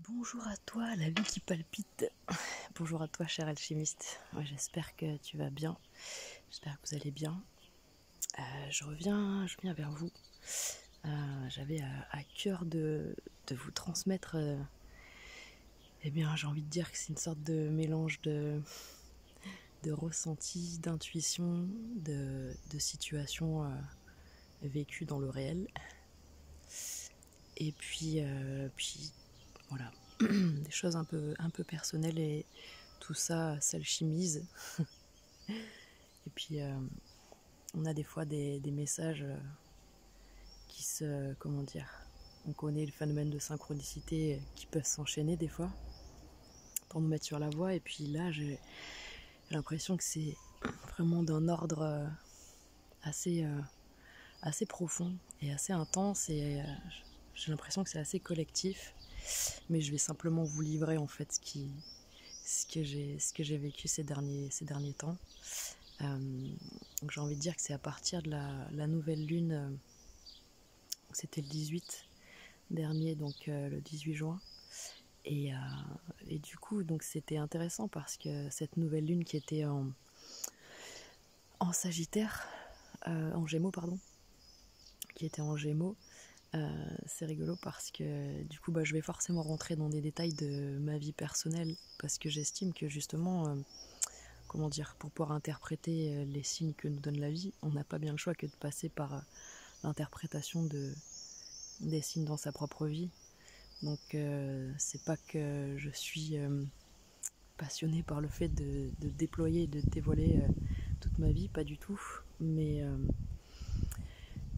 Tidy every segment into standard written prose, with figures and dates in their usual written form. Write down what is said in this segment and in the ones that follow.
Bonjour à toi, la vie qui palpite. Bonjour à toi, cher alchimiste. Ouais, j'espère que tu vas bien. J'espère que vous allez bien. Je reviens vers vous. J'avais à cœur de vous transmettre. Eh bien, j'ai envie de dire que c'est une sorte de mélange de ressenti, d'intuition, de situations vécues dans le réel. Et puis voilà, des choses un peu personnelles et tout ça s'alchimise. Et puis on a des fois des messages qui se, comment dire, on connaît le phénomène de synchronicité qui peuvent s'enchaîner des fois pour nous mettre sur la voie. Et puis là, j'ai l'impression que c'est vraiment d'un ordre assez profond et assez intense. Et j'ai l'impression que c'est assez collectif. Mais je vais simplement vous livrer en fait ce que j'ai vécu ces derniers temps. Donc j'ai envie de dire que c'est à partir de la nouvelle lune, c'était le 18 dernier, donc le 18 juin. Et du coup, donc c'était intéressant parce que cette nouvelle lune qui était en Sagittaire, en Gémeaux, pardon, qui était en Gémeaux, c'est rigolo parce que du coup, je vais forcément rentrer dans des détails de ma vie personnelle parce que j'estime que justement, comment dire, pour pouvoir interpréter les signes que nous donne la vie, on n'a pas bien le choix que de passer par l'interprétation des signes dans sa propre vie. Donc c'est pas que je suis passionnée par le fait de déployer et de dévoiler toute ma vie, pas du tout, mais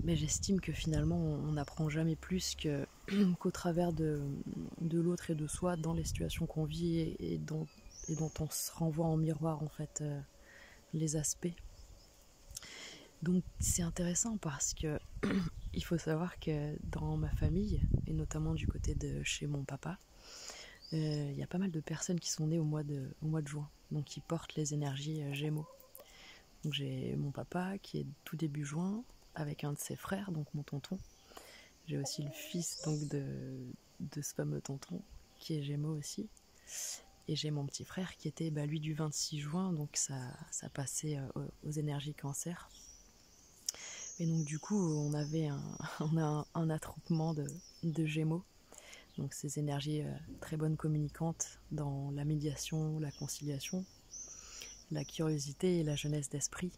j'estime que finalement on n'apprend jamais plus qu'au travers de l'autre et de soi dans les situations qu'on vit et dont on se renvoie en miroir en fait les aspects. Donc c'est intéressant parce que il faut savoir que dans ma famille, et notamment du côté de chez mon papa, il y a pas mal de personnes qui sont nées au mois de juin, donc qui portent les énergies Gémeaux. Donc j'ai mon papa qui est tout début juin, avec un de ses frères, donc mon tonton. J'ai aussi le fils donc de ce fameux tonton, qui est Gémeaux aussi. Et j'ai mon petit frère qui était lui du 26 juin, donc ça passait aux énergies cancer. Et donc du coup, on a un attroupement de Gémeaux. Donc ces énergies très bonnes communicantes dans la médiation, la conciliation, la curiosité et la jeunesse d'esprit.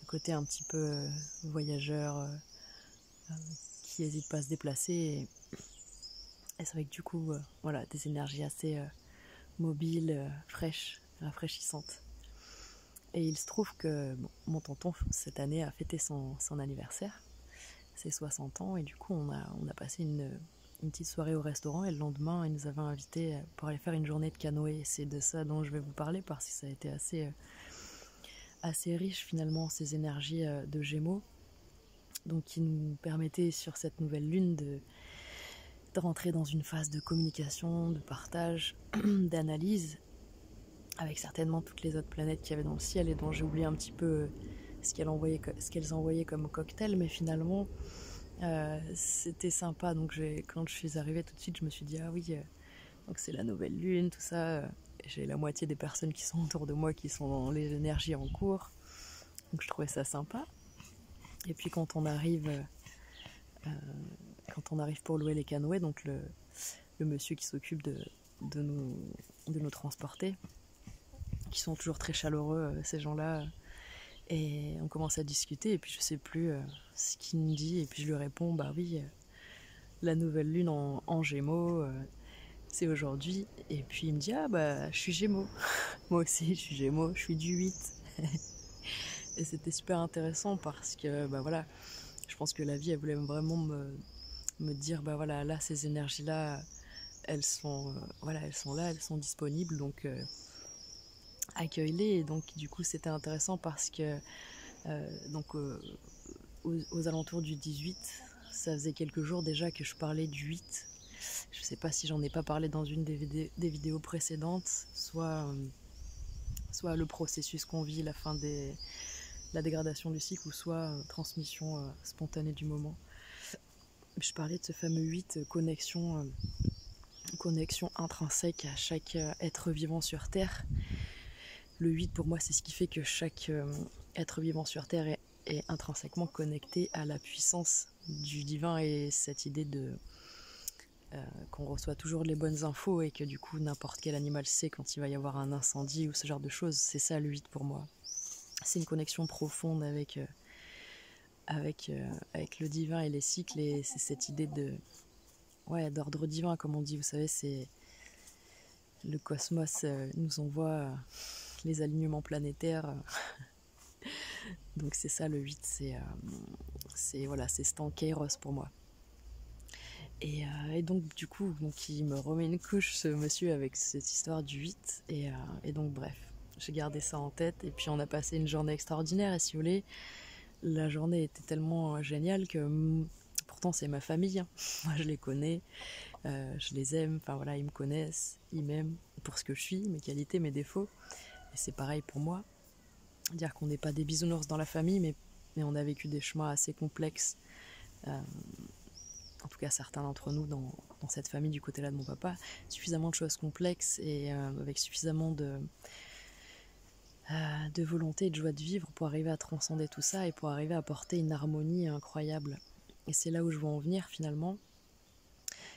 Le côté un petit peu voyageur qui n'hésite pas à se déplacer. Et c'est vrai que du coup, voilà, des énergies assez mobiles, fraîches, rafraîchissantes. Et il se trouve que mon tonton, cette année, a fêté son anniversaire, ses 60 ans, et du coup, on a passé une petite soirée au restaurant, et le lendemain, il nous avait invités pour aller faire une journée de canoë. Et c'est de ça dont je vais vous parler, parce que ça a été assez riche, finalement, ces énergies de Gémeaux, donc qui nous permettaient, sur cette nouvelle lune, de rentrer dans une phase de communication, de partage, d'analyse, avec certainement toutes les autres planètes qu'il y avait dans le ciel et dont j'ai oublié un petit peu ce qu'elles envoyaient comme cocktail, mais finalement c'était sympa. Donc quand je suis arrivée tout de suite, je me suis dit ah oui, donc c'est la nouvelle lune, tout ça. J'ai la moitié des personnes qui sont autour de moi qui sont dans les énergies en cours, donc je trouvais ça sympa. Et puis quand on arrive pour louer les canoës, donc le monsieur qui s'occupe de nous transporter, qui sont toujours très chaleureux, ces gens-là. Et on commence à discuter, et puis je sais plus ce qu'il me dit, et puis je lui réponds, bah oui, la nouvelle lune en Gémeaux, c'est aujourd'hui. Et puis il me dit, ah bah je suis Gémeaux. Moi aussi je suis Gémeaux, je suis du 8. Et c'était super intéressant parce que, bah voilà, je pense que la vie, elle voulait vraiment me dire, bah voilà, là, ces énergies-là, elles sont là, elles sont disponibles, donc accueille-les. Et donc du coup c'était intéressant parce que aux alentours du 18, ça faisait quelques jours déjà que je parlais du 8. Je sais pas si j'en ai pas parlé dans une des vidéos précédentes, soit le processus qu'on vit, la fin la dégradation du cycle, ou soit transmission spontanée du moment. Je parlais de ce fameux 8, connexion connexion intrinsèque à chaque être vivant sur Terre. Le 8 pour moi c'est ce qui fait que chaque être vivant sur Terre est intrinsèquement connecté à la puissance du divin, et cette idée de qu'on reçoit toujours les bonnes infos et que du coup n'importe quel animal sait quand il va y avoir un incendie ou ce genre de choses, c'est ça le 8 pour moi. C'est une connexion profonde avec le divin et les cycles, et c'est cette idée d'ordre divin comme on dit, vous savez, c'est le cosmos nous envoie les alignements planétaires. Donc c'est ça le 8, c'est ce temps Kairos pour moi. Et donc du coup, il me remet une couche ce monsieur avec cette histoire du 8, et donc bref, j'ai gardé ça en tête, et puis on a passé une journée extraordinaire, et si vous voulez, la journée était tellement géniale que pourtant c'est ma famille, hein. Moi je les connais, je les aime, enfin voilà, ils me connaissent, ils m'aiment pour ce que je suis, mes qualités, mes défauts, et c'est pareil pour moi. Dire qu'on n'est pas des bisounours dans la famille, mais on a vécu des chemins assez complexes, en tout cas certains d'entre nous dans cette famille du côté là de mon papa, suffisamment de choses complexes, et avec suffisamment de volonté et de joie de vivre pour arriver à transcender tout ça et pour arriver à apporter une harmonie incroyable. Et c'est là où je veux en venir finalement,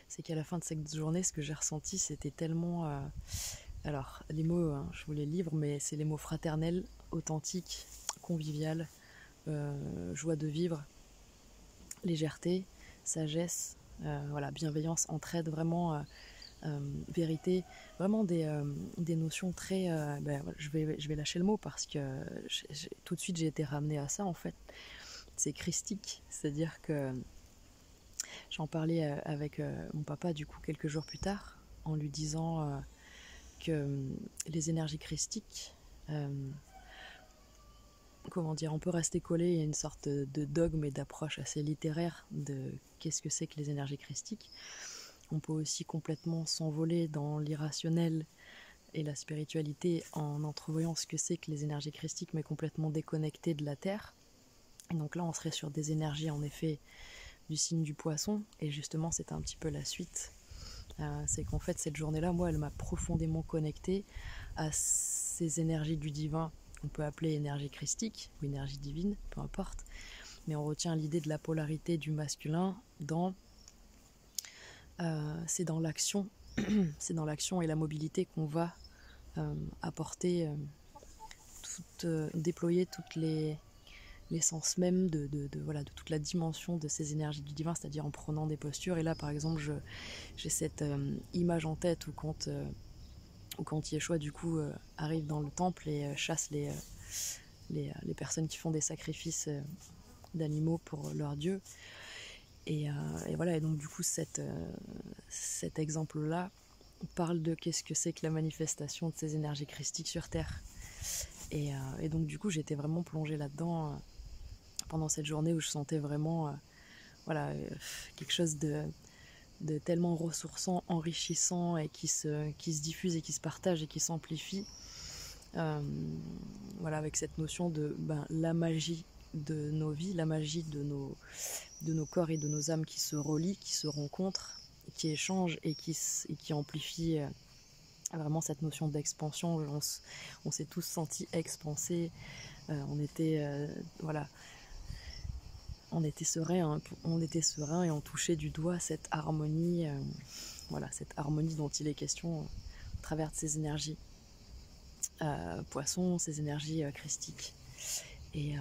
c'est qu'à la fin de cette journée, ce que j'ai ressenti, c'était tellement... alors, les mots, hein, je vous les livre, mais c'est les mots fraternels, authentiques, convivial, joie de vivre, légèreté, sagesse, bienveillance, entraide, vraiment vérité, vraiment des notions très... je vais lâcher le mot parce que tout de suite j'ai été ramenée à ça en fait. C'est christique, c'est-à-dire que j'en parlais avec mon papa du coup quelques jours plus tard, en lui disant que les énergies christiques, on peut rester collé, il y a une sorte de dogme et d'approche assez littéraire de qu'est-ce que c'est que les énergies christiques. On peut aussi complètement s'envoler dans l'irrationnel et la spiritualité en entrevoyant ce que c'est que les énergies christiques, mais complètement déconnectées de la Terre. Et donc là, on serait sur des énergies, en effet, du signe du poisson, et justement, c'est un petit peu la suite. C'est qu'en fait, cette journée-là, moi, elle m'a profondément connectée à ces énergies du divin, on peut appeler énergie christique ou énergie divine, peu importe, mais on retient l'idée de la polarité du masculin c'est dans l'action c'est dans l'action et la mobilité qu'on va apporter déployer toutes l'essence même de toute la dimension de ces énergies du divin, c'est-à-dire en prenant des postures. Et là par exemple j'ai cette image en tête où quand Yeshua du coup arrive dans le temple et chasse les personnes qui font des sacrifices d'animaux pour leur dieu. Et donc du coup cet exemple-là parle de qu'est-ce que c'est que la manifestation de ces énergies christiques sur Terre. Et donc du coup j'étais vraiment plongée là-dedans pendant cette journée où je sentais vraiment quelque chose de tellement ressourçant, enrichissant, et qui se diffuse et qui se partage et qui s'amplifie. Avec cette notion de la magie de nos vies, la magie de nos corps et de nos âmes qui se relient, qui se rencontrent, qui échangent et qui amplifient vraiment cette notion d'expansion. On s'est tous sentis expansés, on était sereins, et on touchait du doigt cette harmonie, cette harmonie dont il est question à travers de ces énergies poissons, ces énergies christiques. Et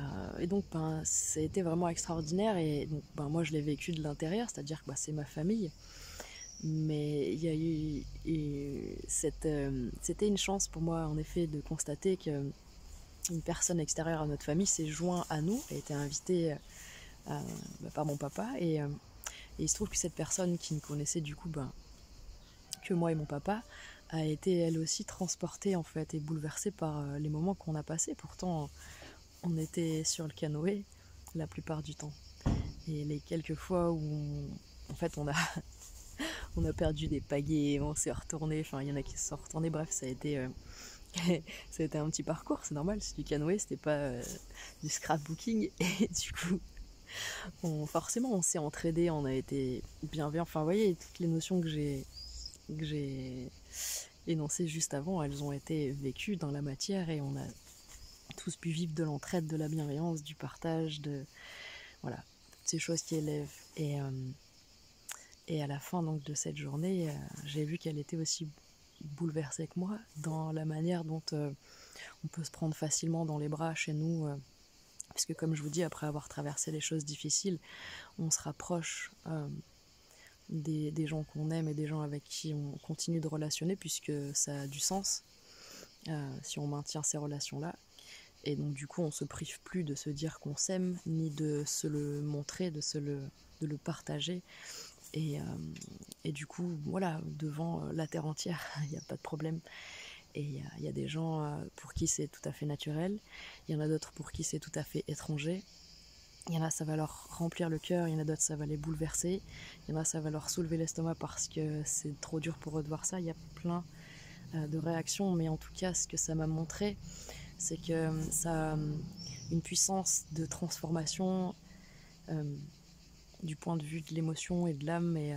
donc ça a été vraiment extraordinaire, et donc moi je l'ai vécu de l'intérieur, c'est-à-dire que c'est ma famille, mais il y a eu c'était une chance pour moi en effet de constater que une personne extérieure à notre famille s'est joint à nous, a été invitée par mon papa, et il se trouve que cette personne qui ne connaissait du coup que moi et mon papa a été elle aussi transportée en fait et bouleversée par les moments qu'on a passés. Pourtant on était sur le canoë la plupart du temps, et les quelques fois où on a perdu des pagaies, on s'est retourné, il y en a qui se sont retournés, bref ça a été un petit parcours, c'est normal, c'est du canoë, c'était pas du scrapbooking, et du coup forcément on s'est entraidés, on a été bienveillants, vous voyez toutes les notions que j'ai que j'ai énoncées juste avant, elles ont été vécues dans la matière et on a tous pu vivre de l'entraide, de la bienveillance, du partage, voilà, toutes ces choses qui élèvent. Et à la fin donc de cette journée, j'ai vu qu'elle était aussi bouleversée que moi dans la manière dont on peut se prendre facilement dans les bras chez nous. Puisque comme je vous dis, après avoir traversé les choses difficiles, on se rapproche des gens qu'on aime et des gens avec qui on continue de relationner, puisque ça a du sens si on maintient ces relations-là. Et donc du coup, on ne se prive plus de se dire qu'on s'aime, ni de se le montrer, de le partager. Et du coup, voilà, devant la terre entière, il n'y a pas de problème. Et il y a des gens pour qui c'est tout à fait naturel, il y en a d'autres pour qui c'est tout à fait étranger. Il y en a, ça va leur remplir le cœur, il y en a d'autres, ça va les bouleverser. Il y en a, ça va leur soulever l'estomac parce que c'est trop dur pour eux de voir ça. Il y a plein de réactions, mais en tout cas, ce que ça m'a montré, c'est que ça a une puissance de transformation du point de vue de l'émotion et de l'âme et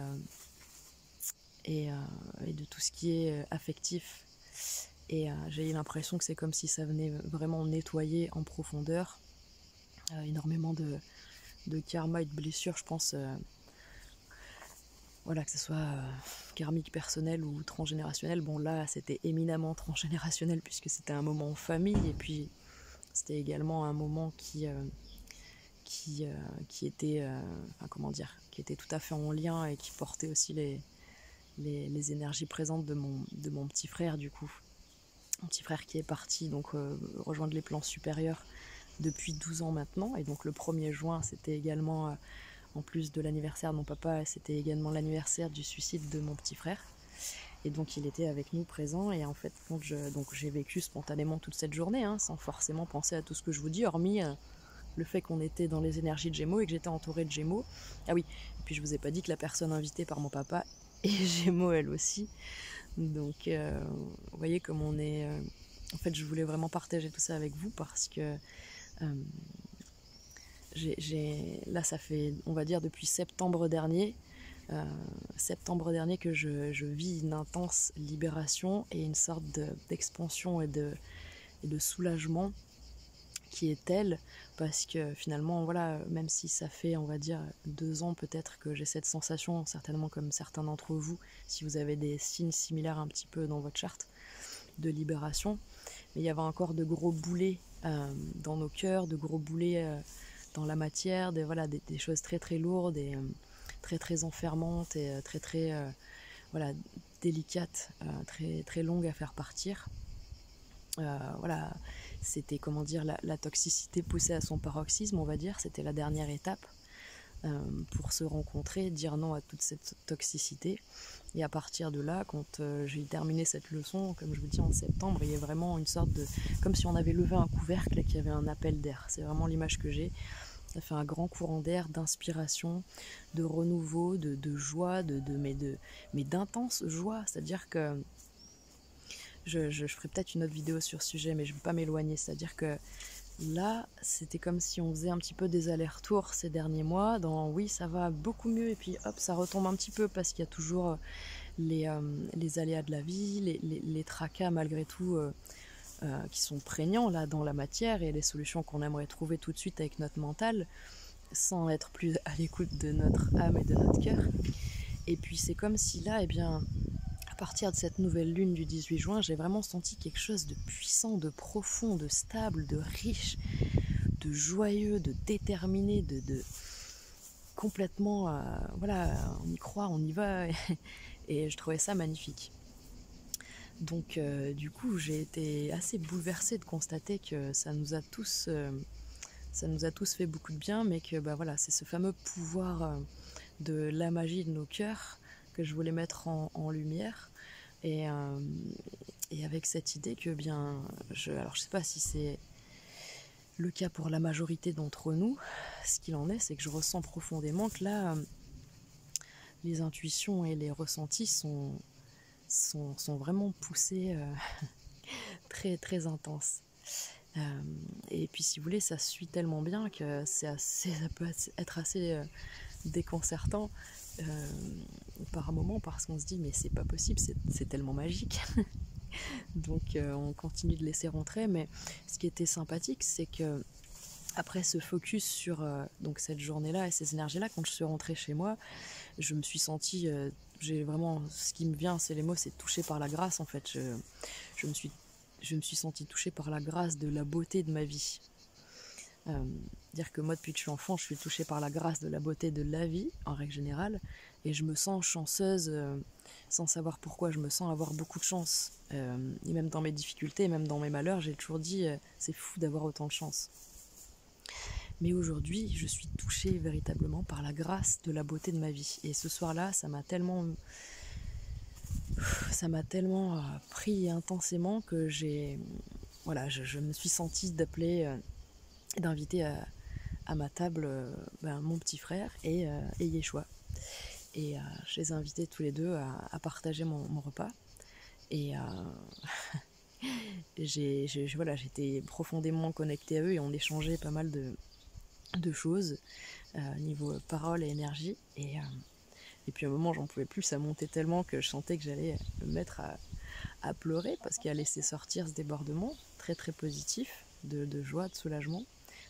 de tout ce qui est affectif. Et j'ai eu l'impression que c'est comme si ça venait vraiment nettoyer en profondeur énormément de karma et de blessures, je pense, voilà, que ce soit karmique, personnel ou transgénérationnel. Bon, là, c'était éminemment transgénérationnel puisque c'était un moment en famille et puis c'était également un moment qui était, qui était tout à fait en lien et qui portait aussi les énergies présentes de mon petit frère, du coup. Mon petit frère qui est parti donc rejoindre les plans supérieurs depuis 12 ans maintenant. Et donc le 1er juin, c'était également, en plus de l'anniversaire de mon papa, c'était également l'anniversaire du suicide de mon petit frère. Et donc il était avec nous présent. Et en fait, donc j'ai vécu spontanément toute cette journée, sans forcément penser à tout ce que je vous dis, hormis le fait qu'on était dans les énergies de Gémeaux et que j'étais entourée de Gémeaux. Ah oui, et puis je vous ai pas dit que la personne invitée par mon papa est Gémeaux elle aussi. Donc vous voyez comme on est... en fait, je voulais vraiment partager tout ça avec vous parce que là, ça fait, on va dire, depuis septembre dernier que je vis une intense libération et une sorte d'expansion et de soulagement qui est telle, parce que finalement, voilà, même si ça fait, on va dire, 2 ans peut-être que j'ai cette sensation, certainement comme certains d'entre vous, si vous avez des signes similaires un petit peu dans votre charte de libération, mais il y avait encore de gros boulets dans nos cœurs, de gros boulets dans la matière, des choses très très lourdes et très très enfermantes et très voilà, délicates, très très longues à faire partir. Voilà, c'était, comment dire, la toxicité poussée à son paroxysme, on va dire, c'était la dernière étape pour se rencontrer, dire non à toute cette toxicité. Et à partir de là, quand j'ai terminé cette leçon, comme je vous dis en septembre, il y a vraiment une sorte de... comme si on avait levé un couvercle et qu'il y avait un appel d'air. C'est vraiment l'image que j'ai. Ça fait un grand courant d'air, d'inspiration, de renouveau, de joie, mais d'intense joie. C'est-à-dire que je ferai peut-être une autre vidéo sur ce sujet, mais je ne veux pas m'éloigner. C'est-à-dire que là, c'était comme si on faisait un petit peu des allers-retours ces derniers mois, dans oui, ça va beaucoup mieux, et puis hop, ça retombe un petit peu, parce qu'il y a toujours les aléas de la vie, les tracas malgré tout, qui sont prégnants là dans la matière, et les solutions qu'on aimerait trouver tout de suite avec notre mental, sans être plus à l'écoute de notre âme et de notre cœur. Et puis c'est comme si là, eh bien, à partir de cette nouvelle lune du 18 juin, j'ai vraiment senti quelque chose de puissant, de profond, de stable, de riche, de joyeux, de déterminé, de complètement, voilà, on y croit, on y va, et je trouvais ça magnifique. Donc du coup, j'ai été assez bouleversée de constater que ça nous a tous fait beaucoup de bien, mais que voilà, c'est ce fameux pouvoir de la magie de nos cœurs que je voulais mettre en lumière, et avec cette idée que alors je sais pas si c'est le cas pour la majorité d'entre nous, ce qu'il en est, c'est que je ressens profondément que là, les intuitions et les ressentis sont vraiment poussés très très intenses. Et puis si vous voulez, ça suit tellement bien que ça peut être assez déconcertant. par un moment, parce qu'on se dit mais c'est pas possible, c'est tellement magique. Donc on continue de laisser rentrer, mais ce qui était sympathique, c'est que après ce focus sur donc cette journée-là et ces énergies-là, quand je suis rentrée chez moi, je me suis sentie, j'ai vraiment, ce qui me vient, c'est les mots, c'est touchée par la grâce en fait. Je me suis, je me suis sentie touchée par la grâce de la beauté de ma vie. Dire que moi, depuis que je suis enfant, je suis touchée par la grâce de la beauté de la vie, en règle générale, et je me sens chanceuse, sans savoir pourquoi, je me sens avoir beaucoup de chance. Et même dans mes difficultés, même dans mes malheurs, j'ai toujours dit, c'est fou d'avoir autant de chance. Mais aujourd'hui, je suis touchée véritablement par la grâce de la beauté de ma vie. Et ce soir-là, ça m'a tellement pris intensément que je me suis sentie d'appeler, d'inviter à ma table mon petit frère et Yeshua. Et je les ai invités tous les deux à partager mon repas. Et j'étais profondément connectée à eux et on échangeait pas mal de choses niveau parole et énergie. Et puis à un moment, j'en pouvais plus, ça montait tellement que je sentais que j'allais me mettre à pleurer parce qu'il a laissé sortir ce débordement très très positif de joie, de soulagement,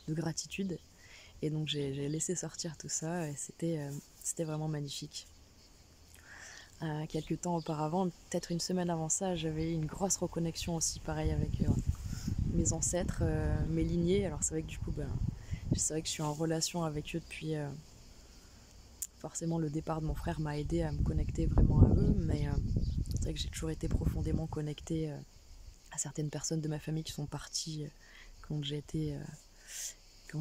de gratitude. Et donc j'ai laissé sortir tout ça et c'était vraiment magnifique. Quelques temps auparavant, peut-être une semaine avant ça, j'avais une grosse reconnexion aussi, pareil, avec mes ancêtres, mes lignées. Alors c'est vrai que du coup, c'est vrai que je suis en relation avec eux depuis... forcément, le départ de mon frère m'a aidé à me connecter vraiment à eux, mais c'est vrai que j'ai toujours été profondément connectée à certaines personnes de ma famille qui sont parties quand j'étais...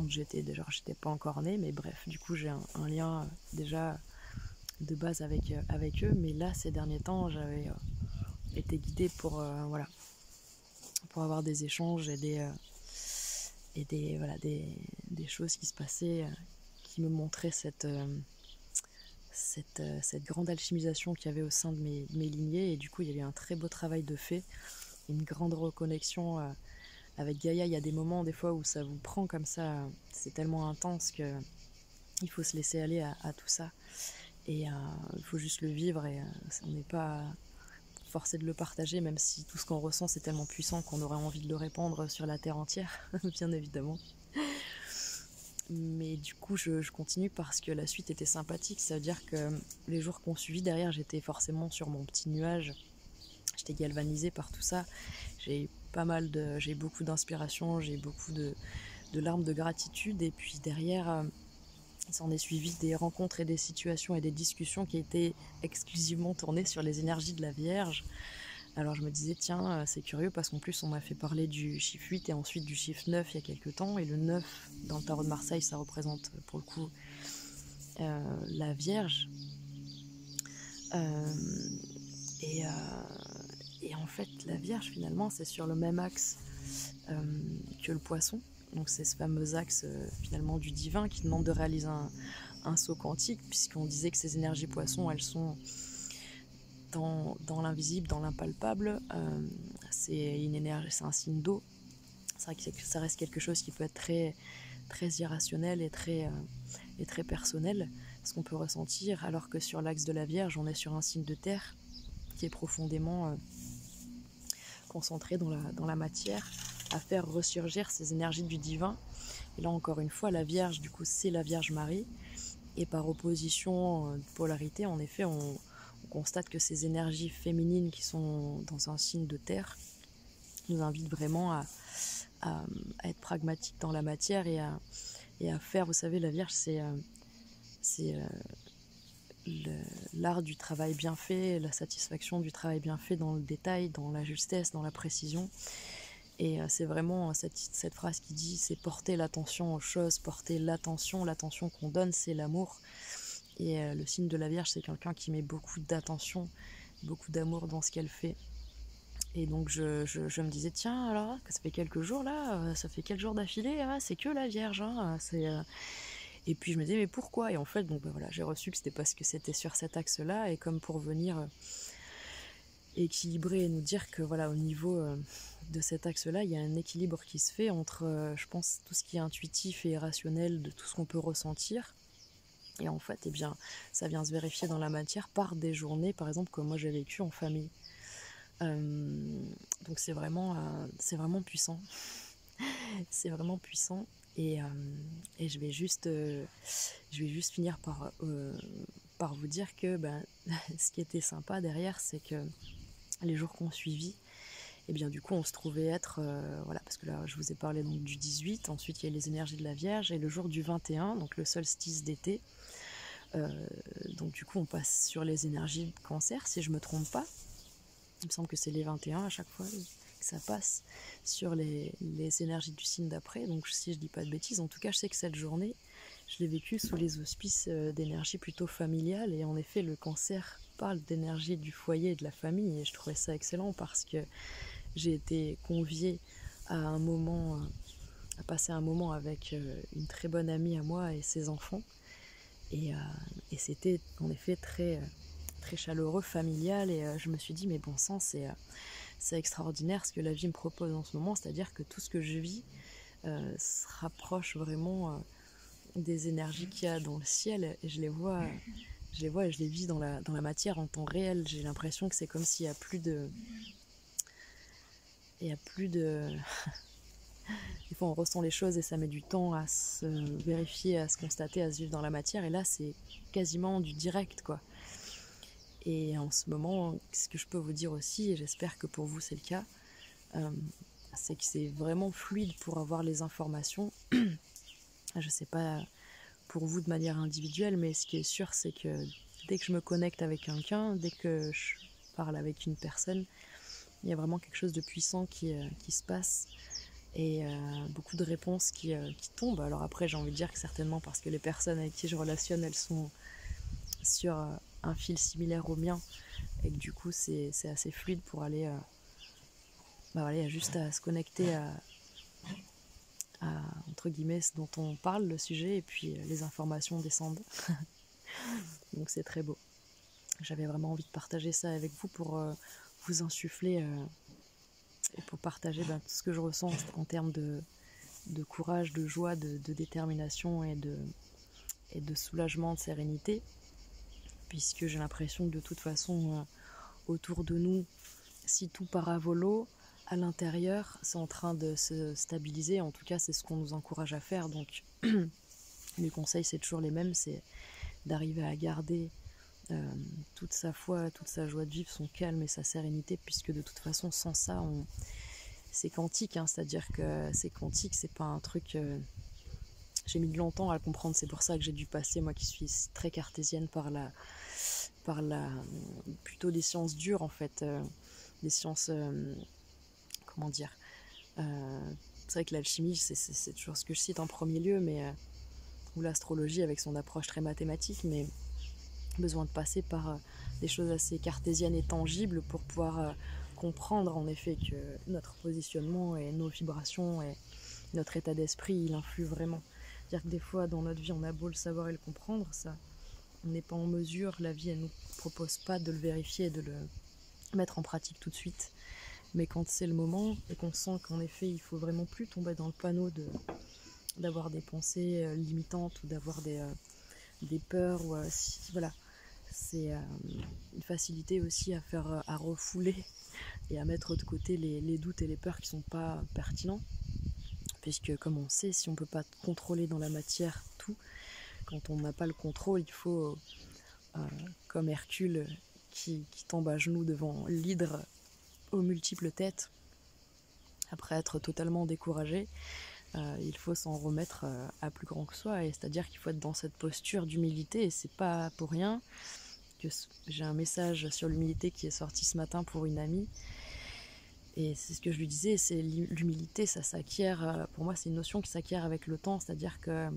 j'étais pas encore née, mais bref, du coup j'ai un lien déjà de base avec eux, mais là ces derniers temps j'avais été guidée pour avoir des échanges et des choses qui se passaient qui me montraient cette grande alchimisation qu'il y avait au sein de mes lignées, et du coup il y avait un très beau travail de fait, une grande reconnexion avec Gaïa. Il y a des moments des fois où ça vous prend comme ça, c'est tellement intense que il faut se laisser aller à tout ça, et il faut juste le vivre, et on n'est pas forcé de le partager, même si tout ce qu'on ressent c'est tellement puissant qu'on aurait envie de le répandre sur la terre entière, bien évidemment. Mais du coup je continue parce que la suite était sympathique. Ça veut dire que les jours qu'on suivit, derrière j'étais forcément sur mon petit nuage, j'étais galvanisée par tout ça, j'ai beaucoup d'inspiration, j'ai beaucoup de larmes de gratitude, et puis derrière il s'en est suivi des rencontres et des situations et des discussions qui étaient exclusivement tournées sur les énergies de la Vierge. Alors je me disais, tiens, c'est curieux parce qu'en plus on m'a fait parler du chiffre 8 et ensuite du chiffre 9 il y a quelques temps. Et le 9, dans le tarot de Marseille, ça représente pour le coup la Vierge. Et en fait, la Vierge, finalement, c'est sur le même axe que le Poisson. Donc c'est ce fameux axe finalement du divin qui demande de réaliser un saut quantique, puisqu'on disait que ces énergies Poissons, elles sont dans l'invisible, dans l'impalpable. C'est une énergie, c'est un signe d'eau. C'est vrai que ça reste quelque chose qui peut être très, très irrationnel et très personnel, ce qu'on peut ressentir, alors que sur l'axe de la Vierge, on est sur un signe de terre qui est profondément concentré dans la matière, à faire ressurgir ces énergies du divin. Et là encore une fois, la Vierge, du coup, c'est la Vierge Marie, et par opposition de polarité, en effet, on constate que ces énergies féminines qui sont dans un signe de terre nous invitent vraiment à être pragmatique dans la matière et à faire, vous savez, la Vierge, c'est l'art du travail bien fait, la satisfaction du travail bien fait dans le détail, dans la justesse, dans la précision. Et c'est vraiment cette phrase qui dit, c'est porter l'attention aux choses, porter l'attention qu'on donne, c'est l'amour. Et le signe de la Vierge, c'est quelqu'un qui met beaucoup d'attention, beaucoup d'amour dans ce qu'elle fait. Et donc je me disais, tiens, alors, ça fait quelques jours là, ça fait quelques jours d'affilée, c'est que la Vierge, Et puis je me disais, mais pourquoi? Et en fait, donc voilà, j'ai reçu que c'était parce que c'était sur cet axe-là, et comme pour venir équilibrer et nous dire que voilà, au niveau de cet axe-là, il y a un équilibre qui se fait entre, je pense, tout ce qui est intuitif et rationnel, de tout ce qu'on peut ressentir, Et en fait, eh bien, ça vient se vérifier dans la matière par des journées, par exemple, que moi j'ai vécues en famille. Donc c'est vraiment puissant. C'est vraiment puissant. Et, je vais juste finir par vous dire que ce qui était sympa derrière, c'est que les jours qu'on suivit, et bien du coup on se trouvait être, voilà, parce que là je vous ai parlé donc du 18, ensuite il y a les énergies de la Vierge, et le jour du 21, donc le solstice d'été, donc du coup on passe sur les énergies de Cancer, si je me trompe pas. Il me semble que c'est les 21 à chaque fois que ça passe sur les énergies du signe d'après. Donc si je dis pas de bêtises, en tout cas je sais que cette journée, je l'ai vécue sous les auspices d'énergie plutôt familiale. Et en effet, le Cancer parle d'énergie du foyer et de la famille. Et je trouvais ça excellent parce que j'ai été conviée à un moment, à passer un moment avec une très bonne amie à moi et ses enfants. Et c'était en effet très chaleureux, familial, et je me suis dit, mais bon sang, c'est extraordinaire ce que la vie me propose en ce moment, c'est-à-dire que tout ce que je vis se rapproche vraiment des énergies qu'il y a dans le ciel, et je les vois et je les vis dans la matière en temps réel. J'ai l'impression que c'est comme s'il y a plus de... Des fois on ressent les choses et ça met du temps à se vérifier, à se constater, à se vivre dans la matière, et là c'est quasiment du direct, quoi. Et en ce moment, ce que je peux vous dire aussi, et j'espère que pour vous c'est le cas, c'est que c'est vraiment fluide pour avoir les informations. Je sais pas pour vous de manière individuelle, mais ce qui est sûr, c'est que dès que je me connecte avec quelqu'un, dès que je parle avec une personne, il y a vraiment quelque chose de puissant qui se passe, et beaucoup de réponses qui tombent. Alors après, j'ai envie de dire que certainement parce que les personnes avec qui je relationne, elles sont sur un fil similaire au mien, et que du coup c'est assez fluide pour aller voilà, il y a juste à se connecter à entre guillemets ce dont on parle, le sujet, et puis les informations descendent. Donc c'est très beau. J'avais vraiment envie de partager ça avec vous pour vous insuffler et pour partager tout ce que je ressens en termes de courage, de joie, de détermination et de soulagement, de sérénité, puisque j'ai l'impression que de toute façon autour de nous, si tout part à volo, à l'intérieur c'est en train de se stabiliser. En tout cas c'est ce qu'on nous encourage à faire. Donc les conseils c'est toujours les mêmes, c'est d'arriver à garder toute sa foi, toute sa joie de vivre, son calme et sa sérénité, puisque de toute façon sans ça c'est quantique, hein, c'est-à-dire que c'est quantique, c'est pas un truc j'ai mis longtemps à le comprendre. C'est pour ça que j'ai dû passer, moi qui suis très cartésienne, par la plutôt des sciences dures en fait, des sciences comment dire, c'est vrai que l'alchimie c'est toujours ce que je cite en premier lieu, mais ou l'astrologie avec son approche très mathématique, mais besoin de passer par des choses assez cartésiennes et tangibles pour pouvoir comprendre en effet que notre positionnement et nos vibrations et notre état d'esprit, il influe vraiment. C'est-à-dire que des fois dans notre vie on a beau le savoir et le comprendre, ça on n'est pas en mesure, la vie elle nous propose pas de le vérifier et de le mettre en pratique tout de suite. Mais quand c'est le moment et qu'on sent qu'en effet il faut vraiment plus tomber dans le panneau d'avoir des pensées limitantes ou d'avoir des peurs, ou voilà, c'est une facilité aussi à faire, à refouler et à mettre de côté les doutes et les peurs qui sont pas pertinents, puisque comme on sait, si on peut pas contrôler dans la matière tout, quand on n'a pas le contrôle, il faut comme Hercule qui tombe à genoux devant l'hydre aux multiples têtes après être totalement découragé, il faut s'en remettre à plus grand que soi, et c'est-à-dire qu'il faut être dans cette posture d'humilité. Et c'est pas pour rien que j'ai un message sur l'humilité qui est sorti ce matin pour une amie, et c'est ce que je lui disais, c'est l'humilité, ça s'acquiert, pour moi c'est une notion qui s'acquiert avec le temps, c'est-à-dire que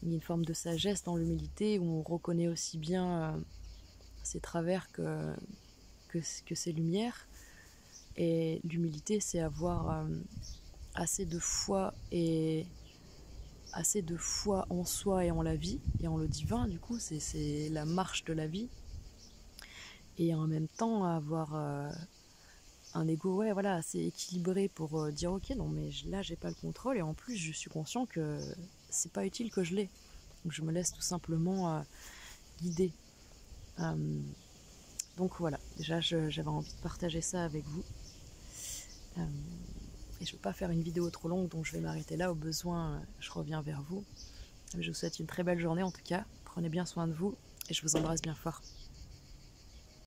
il y a une forme de sagesse dans l'humilité où on reconnaît aussi bien ses travers que ses lumières. Et l'humilité, c'est avoir assez de foi en soi et en la vie et en le divin. Du coup, c'est la marche de la vie, et en même temps avoir un ego, ouais, voilà, assez équilibré pour dire ok, non mais là j'ai pas le contrôle, et en plus je suis conscient que c'est pas utile que je l'ai. Donc je me laisse tout simplement guider. Donc voilà, déjà j'avais envie de partager ça avec vous. Et je ne veux pas faire une vidéo trop longue, donc je vais m'arrêter là. Au besoin, je reviens vers vous. Je vous souhaite une très belle journée en tout cas. Prenez bien soin de vous et je vous embrasse bien fort.